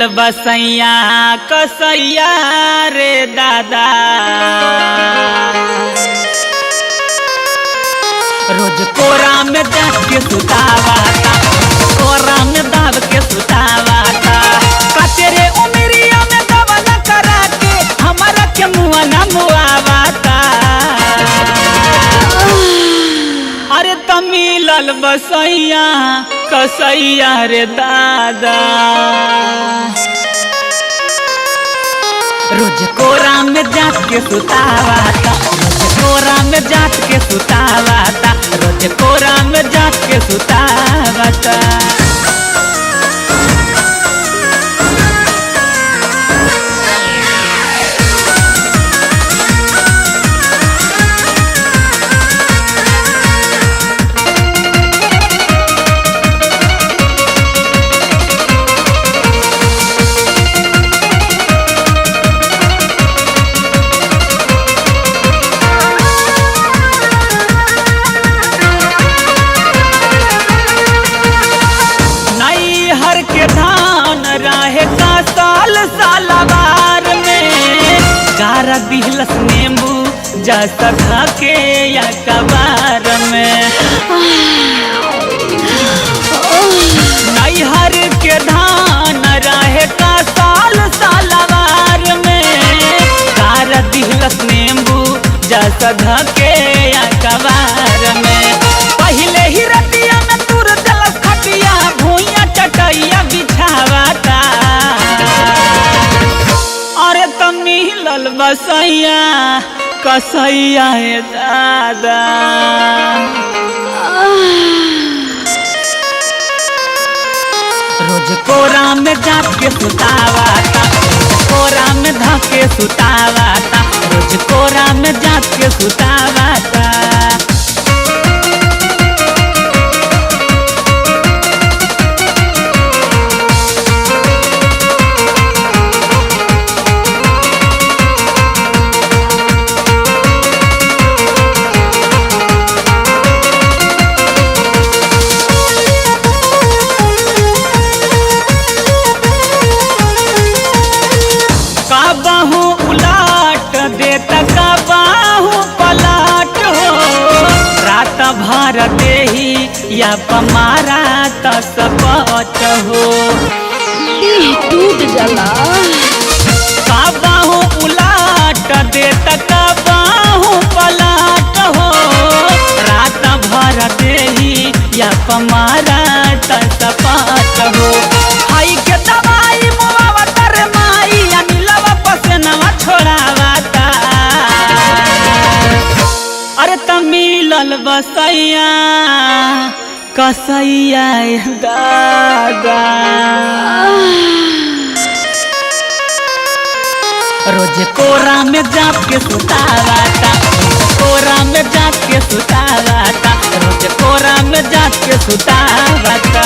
मिलल बसैया कसैया रे दादा। रोज कोरा में दाब के सुतावाता, कोरा में दाब के सुतावाता। कचरे उमरिया में दवल करा के हमारा के मुआ न मुआवाता। अरे त मिलल बसैया कसैया रे दादा। रोज कोरा में जात के सुतावाता, रोज कोरा में जात के सुतावाता, रोज कोरा में जात के सुतावाता। के धान रहे का साल सालवार में गारा दिलस नींबू जैसा धके या कबार में। नैहर के धान रहे का साल सालवार में गारा दिलस नींबू जैसा धके या कबार में। पहले ही रतिया में तुर दलस खटिया भूइया चटैया बिछावाता। अरे त मिलल बसैया कसैया हे दादा। रोज कोरा में जात के सुतावाता, कोरा में धके सुतावाता, रोज कोरा में जात के सुतावाता। बाहू उलाट देता का बाहू पलाट हो। रात भर देही या पमारा त सपट हो। टूट जाला का बाहू उलाट देता का बाहू पलाट हो। रात भर देही या पमारा त सपट हो। हाई के दवाई मुआवता रे माई छोड़ावाता। अरे त मिलल बसैया कसैया दादा। रोज कोरा में जात के सुतावाता, कोरा में जात के सुतावाता, रोज कोरा में जात के सुतावाता।